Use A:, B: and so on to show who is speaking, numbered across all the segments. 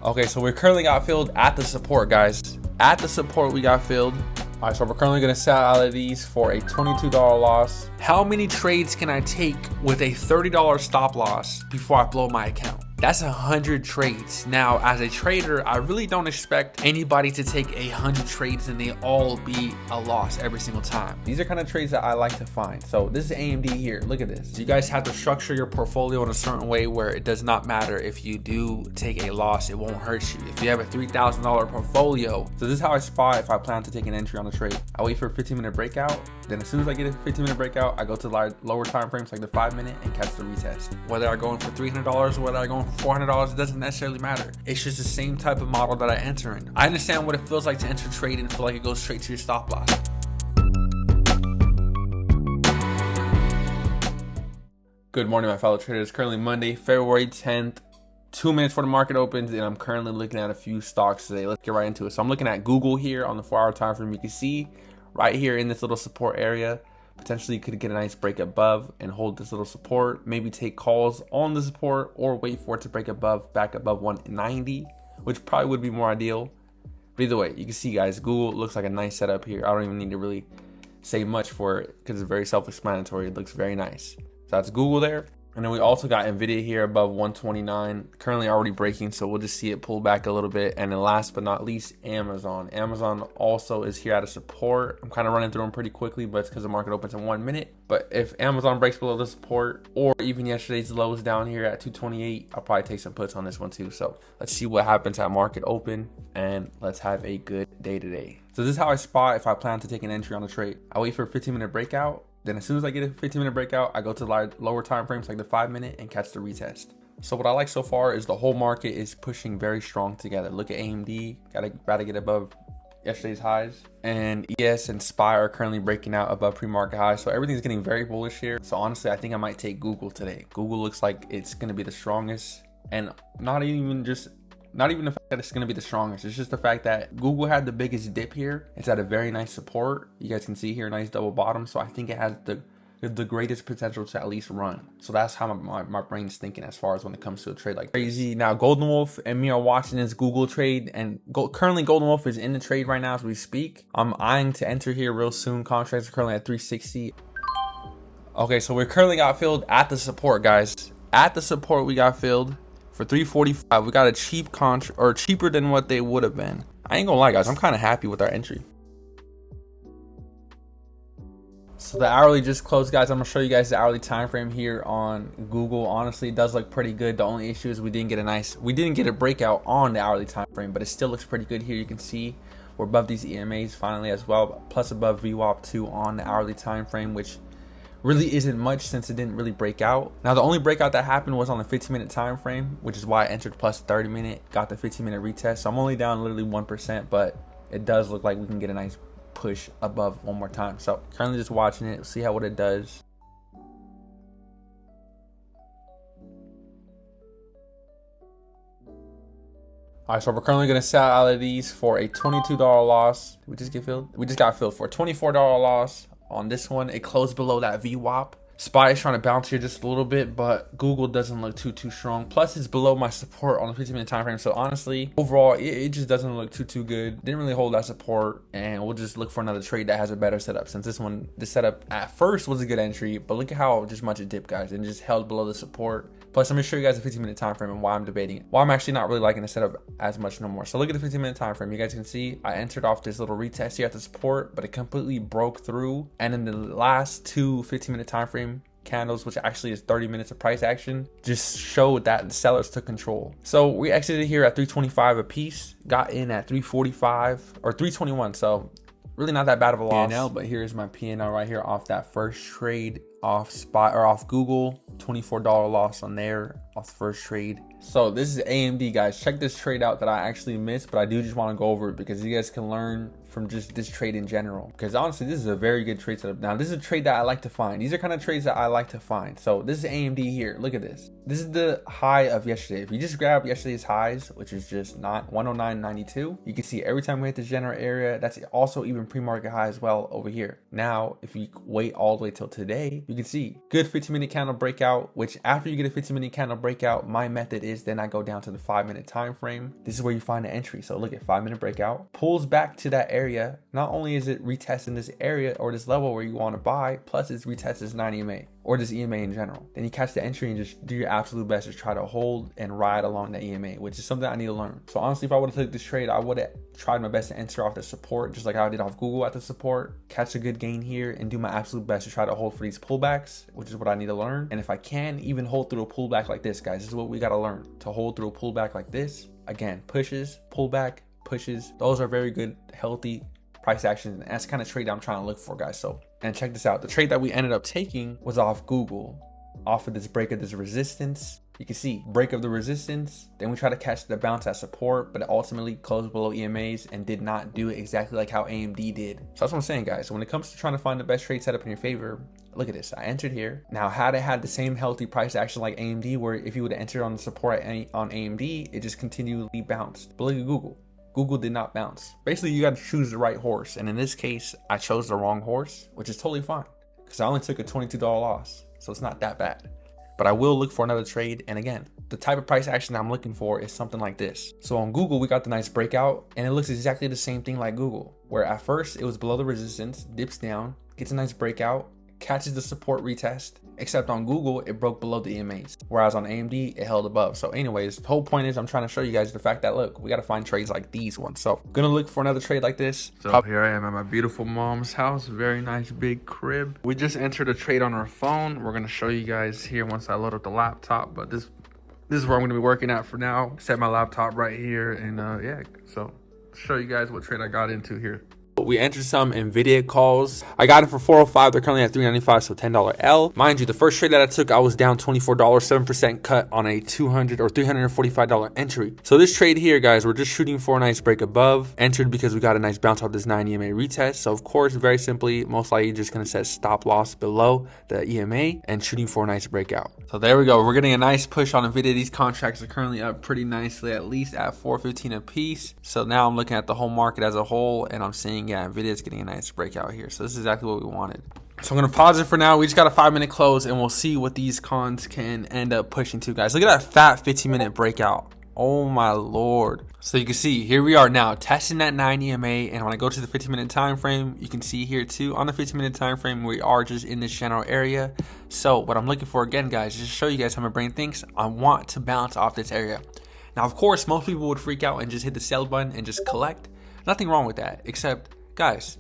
A: Okay, so we're currently got filled at the support, guys. At the support, we got filled. All right, so we're currently gonna sell out of these for a $22 loss. How many trades can I take with a $30 stop loss before I blow my account? That's 100 trades. Now, as a trader, I really don't expect anybody to take 100 trades and they all be a loss every single time. These are kind of trades that I like to find. So this is AMD here. Look at this. You guys have to structure your portfolio in a certain way where it does not matter if you do take a loss, it won't hurt you. If you have a $3,000 portfolio, so this is how I spot if I plan to take an entry on a trade. I wait for a 15-minute breakout. Then as soon as I get a 15-minute breakout, I go to lower time frames like the 5-minute and catch the retest. Whether I go in for $300 or whether I go in for $400, it doesn't necessarily matter. It's just the same type of model that I enter in. I understand what it feels like to enter trade and feel like it goes straight to your stop loss. Good morning, my fellow traders. Currently Monday, February 10th. 2 minutes before the market opens, and I'm currently looking at a few stocks today. Let's get right into it. So I'm looking at Google here on the 4-hour time frame. You can see right here in this little support area, potentially you could get a nice break above and hold this little support, maybe take calls on the support or wait for it to break above, back above 190, which probably would be more ideal. But either way, you can see, guys, Google looks like a nice setup here. I don't even need to really say much for it because it's very self-explanatory. It looks very nice. So that's Google there. And then we also got Nvidia here above 129, currently already breaking, so we'll just see it pull back a little bit. And then last but not least, Amazon. Amazon also is here at a support. I'm kind of running through them pretty quickly, but it's because the market opens in 1 minute. But if Amazon breaks below the support, or even yesterday's lows down here at 228, I'll probably take some puts on this one too. So let's see what happens at market open, and let's have a good day today. So this is how I spot if I plan to take an entry on a trade. I wait for a 15-minute breakout. Then as soon as I get a 15-minute breakout, I go to lower time frames like the 5-minute and catch the retest. So what I like so far is the whole market is pushing very strong together. Look at AMD, gotta get above yesterday's highs. And ES and SPY are currently breaking out above pre-market highs. So everything's getting very bullish here. So honestly, I think I might take Google today. Google looks like it's gonna be the strongest, and not even the fact that it's going to be the strongest. It's just the fact that Google had the biggest dip here. It's at a very nice support. You guys can see here, nice double bottom. So I think it has the greatest potential to at least run. So that's how my brain's thinking as far as when it comes to a trade like crazy. Now, Golden Wolf and me are watching this Google trade, and currently Golden Wolf is in the trade right now as we speak. I'm eyeing to enter here real soon. Contracts are currently at 360. Okay, so we currently got filled at the support, guys. At the support, we got filled for 345. We got a cheap contract, or cheaper than what they would have been. I ain't gonna lie, guys, I'm kind of happy with our entry. So the hourly just closed, guys. I'm gonna show you guys the hourly time frame here on Google. Honestly, it does look pretty good. The only issue is we didn't get a breakout on the hourly time frame, but it still looks pretty good here. You can see we're above these EMAs finally as well, plus above VWAP 2 on the hourly time frame, which really isn't much since it didn't really break out. Now, the only breakout that happened was on the 15-minute time frame, which is why I entered plus 30-minute, got the 15-minute retest. So I'm only down literally 1%, but it does look like we can get a nice push above one more time. So currently just watching it, see what it does. All right, so we're currently gonna sell out of these for a $22 loss. Did we just get filled? We just got filled for a $24 loss. On this one, it closed below that VWAP. SPY is trying to bounce here just a little bit, but Google doesn't look too strong. Plus, it's below my support on the 15-minute time frame. So honestly, overall, it just doesn't look too good. Didn't really hold that support, and we'll just look for another trade that has a better setup. Since this setup at first was a good entry, but look at how just much it dipped, guys, and just held below the support. Plus, I'm gonna show you guys the 15-minute time frame and why I'm debating it. Why I'm actually not really liking the setup as much no more. So look at the 15-minute time frame. You guys can see I entered off this little retest here at the support, but it completely broke through. And in the last two 15-minute time frame candles, which actually is 30 minutes of price action, just showed that the sellers took control. So we exited here at 325 a piece, got in at 345 or 321. So really not that bad of a loss. P&L, but here's my P&L right here off that first trade off SPY or off Google. $24 loss on there off the first trade. So this is AMD, guys. Check this trade out that I actually missed, but I do just want to go over it because you guys can learn from just this trade in general, because honestly this is a very good trade setup. Now this is a trade that I like to find. These are kind of trades that I like to find. So this is AMD here. Look at this. This is the high of yesterday. If you just grab yesterday's highs, which is just not 109.92, you can see every time we hit the general area, that's also even pre-market high as well over here. Now if you wait all the way till today, you can see good 15-minute candle breakout, which after you get a 15-minute candle breakout, my method is then I go down to the 5-minute time frame. This is where you find the entry. So look at 5-minute breakout, pulls back to that area. Not only is it retesting this area or this level where you want to buy, plus it's retesting this 9 EMA or this EMA in general. Then you catch the entry and just do your absolute best to try to hold and ride along the EMA, which is something I need to learn. So honestly, if I would have took this trade, I would have tried my best to enter off the support, just like how I did off Google at the support, catch a good gain here and do my absolute best to try to hold for these pullbacks, which is what I need to learn. And if I can even hold through a pullback like this, guys, this is what we got to learn, to hold through a pullback like this. Again, pushes, pullback, pushes. Those are very good, healthy price actions. And that's the kind of trade that I'm trying to look for, guys. So, and check this out. The trade that we ended up taking was off Google, off of this break of this resistance. You can see break of the resistance, then we try to catch the bounce at support, but it ultimately closed below EMAs and did not do it exactly like how AMD did. So that's what I'm saying, guys. So when it comes to trying to find the best trade setup in your favor, look at this. I entered here. Now, had it had the same healthy price action like AMD, where if you would have entered on the support on AMD, it just continually bounced. But look at Google. Google did not bounce. Basically, you got to choose the right horse. And in this case, I chose the wrong horse, which is totally fine because I only took a $22 loss. So it's not that bad. But I will look for another trade. And again, the type of price action I'm looking for is something like this. So on Google, we got the nice breakout and it looks exactly the same thing like Google, where at first it was below the resistance, dips down, gets a nice breakout, catches the support retest, except on Google, it broke below the EMAs, whereas on AMD, it held above. So anyways, the whole point is I'm trying to show you guys the fact that, look, we got to find trades like these ones. So gonna look for another trade like this. So here I am at my beautiful mom's house. Very nice big crib. We just entered a trade on our phone. We're gonna show you guys here once I load up the laptop, but this is where I'm gonna be working at for now. Set my laptop right here and yeah, so show you guys what trade I got into here. We entered some NVIDIA calls. I got it for 405. They're currently at 395, so $10 L. Mind you, the first trade that I took, I was down $24, 7% cut on a $200 or $345 entry. So this trade here, guys, we're just shooting for a nice break above. Entered because we got a nice bounce off this 9 EMA retest. So of course, very simply, most likely just gonna set stop loss below the EMA and shooting for a nice breakout. So there we go. We're getting a nice push on NVIDIA. These contracts are currently up pretty nicely, at least at 415 a piece. So now I'm looking at the whole market as a whole and I'm seeing, yeah, NVIDIA is getting a nice breakout here. So this is exactly what we wanted. So I'm going to pause it for now. We just got a 5-minute close and we'll see what these cons can end up pushing to, guys. Look at that fat 15-minute breakout. Oh my Lord. So you can see here we are now testing that 9 EMA. And when I go to the 15-minute time frame, you can see here too on the 15-minute time frame, we are just in this general area. So what I'm looking for again, guys, just to show you guys how my brain thinks, I want to bounce off this area. Now, of course, most people would freak out and just hit the sell button and just collect. Nothing wrong with that, except, guys,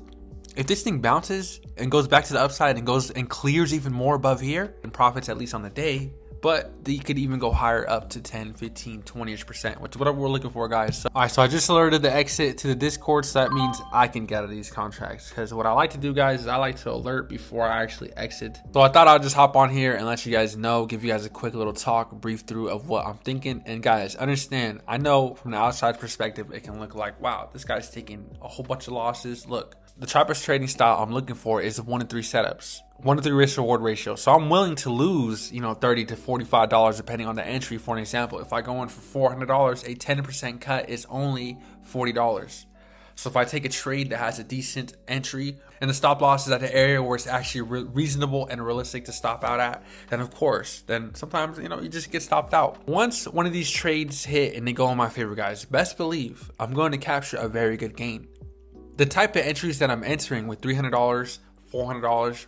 A: if this thing bounces and goes back to the upside and goes and clears even more above here and profits at least on the day, but you could even go higher up to 10, 15, 20%, which is what we're looking for, guys. So, all right, so I just alerted the exit to the Discord, so that means I can get out of these contracts, because what I like to do, guys, is I like to alert before I actually exit. So I thought I'd just hop on here and let you guys know, give you guys a quick little talk, brief through of what I'm thinking. And guys, understand, I know from the outside perspective, it can look like, wow, this guy's taking a whole bunch of losses. Look, the type of trading style I'm looking for is 1 to 3 setups, 1 to 3 risk reward ratio. So I'm willing to lose, you know, $30 to $45 depending on the entry. For an example, if I go in for $400, a 10% cut is only $40. So if I take a trade that has a decent entry and the stop loss is at the area where it's actually reasonable and realistic to stop out at, then of course, then sometimes, you know, you just get stopped out. Once one of these trades hit and they go in my favor, guys, best believe I'm going to capture a very good gain. The type of entries that I'm entering with $300, $400,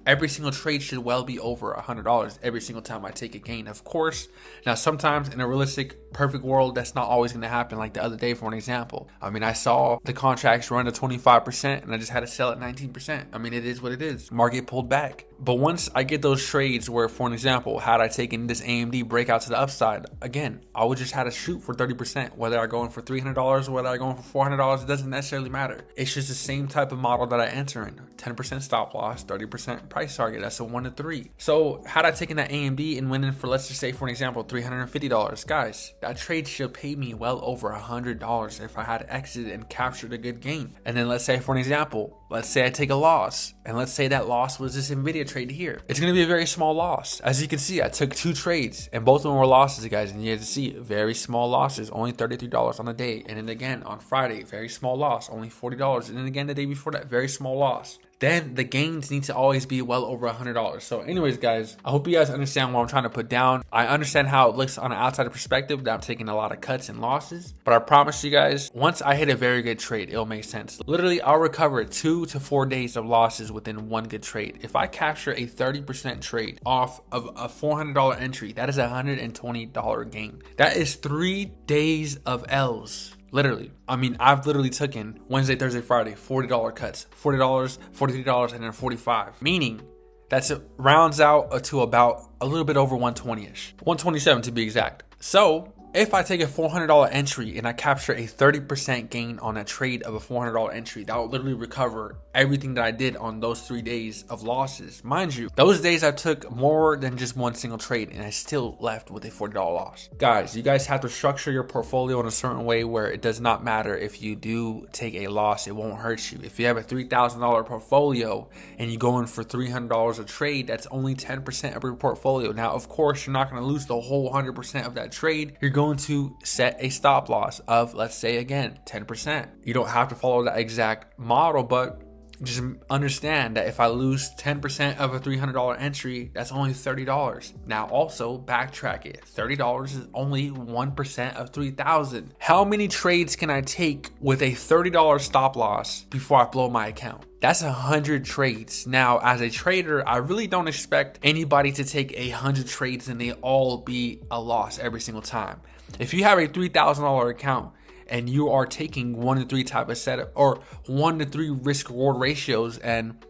A: every single trade should well be over $100 every single time I take a gain, of course. Now, sometimes in a realistic, perfect world, that's not always going to happen. Like the other day, for an example. I mean, I saw the contracts run to 25% and I just had to sell at 19%. I mean, it is what it is. Market pulled back. But once I get those trades where, for an example, had I taken this AMD breakout to the upside, again, I would just have to shoot for 30%. Whether I go in for $300 or whether I go in for $400, it doesn't necessarily matter. It's just the same type of model that I enter in. 10% stop loss, 30% price target. That's a 1 to 3. So had I taken that AMD and went in for, let's just say, for an example, $350, guys, that trade should pay me well over $100 if I had exited and captured a good gain. And then let's say, for an example, let's say I take a loss, and let's say that loss was this Nvidia trade here. It's going to be a very small loss. As you can see, I took 2 trades, and both of them were losses, guys. And you have to see very small losses, only $33 on the day. And then again on Friday, very small loss, only $40. And then again the day before that, very small loss. Then the gains need to always be well over $100. So anyways, guys, I hope you guys understand what I'm trying to put down. I understand how it looks on an outsider perspective that I'm taking a lot of cuts and losses, but I promise you guys, once I hit a very good trade, it'll make sense. Literally, I'll recover 2 to 4 days of losses within one good trade. If I capture a 30% trade off of a $400 entry, that is a $120 gain. That is 3 days of L's. Literally. I mean, I've literally taken Wednesday, Thursday, Friday, $40 cuts, $40, $43, and then $45. Meaning that's it rounds out to about a little bit over 120-ish. 127 to be exact. So if I take a $400 entry and I capture a 30% gain on a trade of a $400 entry, that will literally recover everything that I did on those 3 days of losses. Mind you, those days I took more than just one single trade and I still left with a $40 loss. Guys, you guys have to structure your portfolio in a certain way where it does not matter if you do take a loss, it won't hurt you. If you have a $3,000 portfolio and you go in for $300 a trade, that's only 10% of your portfolio. Now, of course, you're not going to lose the whole 100% of that trade. You're going to set a stop loss of, let's say again, 10%. You don't have to follow that exact model, but just understand that if I lose 10% of a $300 entry, that's only $30. Now also backtrack it. $30 is only 1% of 3,000. How many trades can I take with a $30 stop loss before I blow my account? That's 100 trades. Now, as a trader, I really don't expect anybody to take 100 trades and they all be a loss every single time. If you have a $3,000 account and you are taking 1 to 3 type of setup or 1 to 3 risk reward ratios and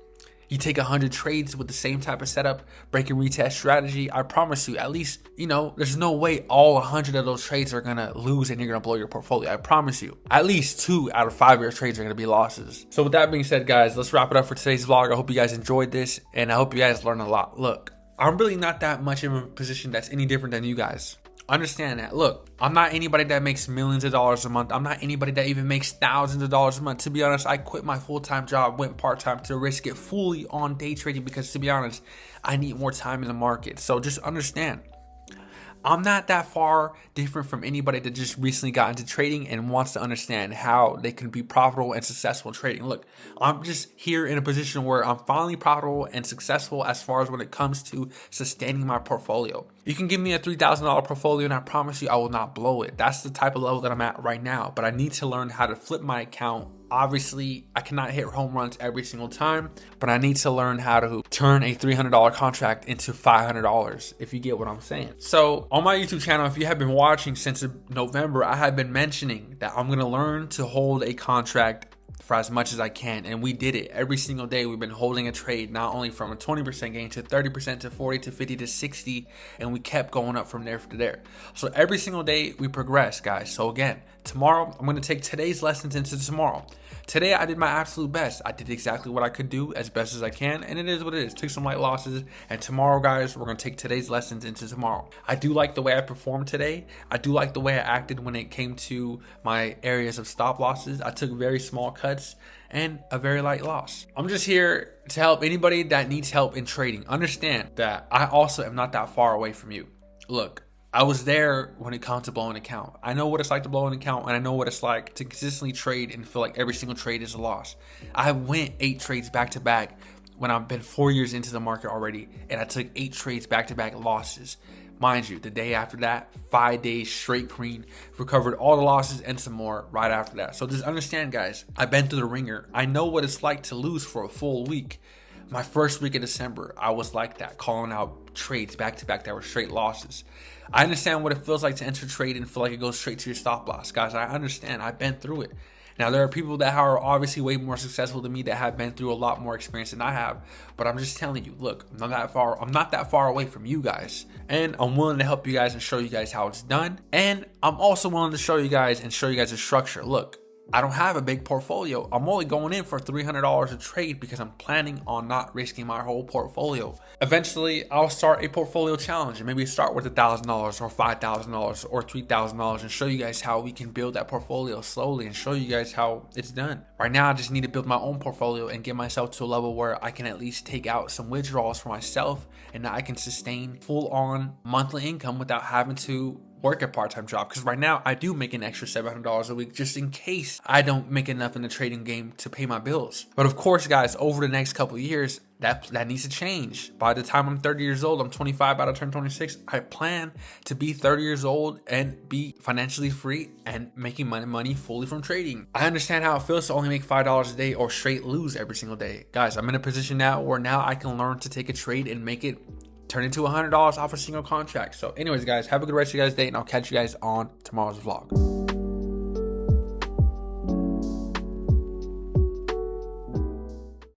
A: you take 100 trades with the same type of setup, break and retest strategy, I promise you, at least, there's no way all 100 of those trades are gonna lose and you're gonna blow your portfolio. I promise you, at least 2 out of 5 of your trades are gonna be losses. So with that being said, guys, let's wrap it up for today's vlog. I hope you guys enjoyed this and I hope you guys learned a lot. Look, I'm really not that much in a position that's any different than you guys. Understand that. Look, I'm not anybody that makes millions of dollars a month. I'm not anybody that even makes thousands of dollars a month. To be honest, I quit my full-time job, went part-time to risk it fully on day trading because, to be honest, I need more time in the market. So just understand, I'm not that far different from anybody that just recently got into trading and wants to understand how they can be profitable and successful in trading. Look, I'm just here in a position where I'm finally profitable and successful as far as when it comes to sustaining my portfolio. You can give me a $3,000 portfolio and I promise you I will not blow it. That's the type of level that I'm at right now, but I need to learn how to flip my account. Obviously, I cannot hit home runs every single time, but I need to learn how to turn a $300 contract into $500, if you get what I'm saying. So on my YouTube channel, if you have been watching since November, I have been mentioning that I'm going to learn to hold a contract for as much as I can, and we did it every single day. We've been holding a trade not only from a 20% gain to 30% to 40 to 50 to 60, and we kept going up from there to there. So every single day we progress, guys. So again, tomorrow I'm going to take today's lessons into tomorrow. Today I did my absolute best. I did exactly what I could do as best as I can, and it is what it is. Took some light losses, and tomorrow, guys, we're going to take today's lessons into tomorrow. I do like the way I performed today. I do like the way I acted when it came to my areas of stop losses. I took very small cuts and a very light loss. I'm just here to help anybody that needs help in trading. Understand that I also am not that far away from you. Look, I was there when it comes to blowing an account. I know what it's like to blow an account, and I know what it's like to consistently trade and feel like every single trade is a loss. I went 8 trades back to back when I've been 4 years into the market already, and I took 8 trades back to back losses. Mind you, the day after that, 5 days straight green, recovered all the losses and some more right after that. So just understand, guys, I've been through the ringer. I know what it's like to lose for a full week. My first week of December, I was like that, calling out trades back to back that were straight losses. I understand what it feels like to enter a trade and feel like it goes straight to your stop loss. Guys, I understand. I've been through it. Now, there are people that are obviously way more successful than me that have been through a lot more experience than I have. But I'm just telling you, look, I'm not that far away from you guys. And I'm willing to help you guys and show you guys how it's done. And I'm also willing to show you guys a structure. Look, I don't have a big portfolio. I'm only going in for $300 a trade because I'm planning on not risking my whole portfolio. Eventually, I'll start a portfolio challenge and maybe start with $1,000 or $5,000 or $3,000 and show you guys how we can build that portfolio slowly and show you guys how it's done. Right now, I just need to build my own portfolio and get myself to a level where I can at least take out some withdrawals for myself and that I can sustain full-on monthly income without having to work a part-time job, because right now I do make an extra $700 a week just in case I don't make enough in the trading game to pay my bills. But of course, guys, over the next couple of years, that needs to change. By the time I'm 30 years old, I'm 25, about to turn 26. I plan to be 30 years old and be financially free and making money fully from trading. I understand how it feels to only make $5 a day or straight lose every single day. Guys, I'm in a position now where now I can learn to take a trade and make it turn into $100 off a single contract. So anyways, guys, have a good rest of your guys' day, and I'll catch you guys on tomorrow's vlog.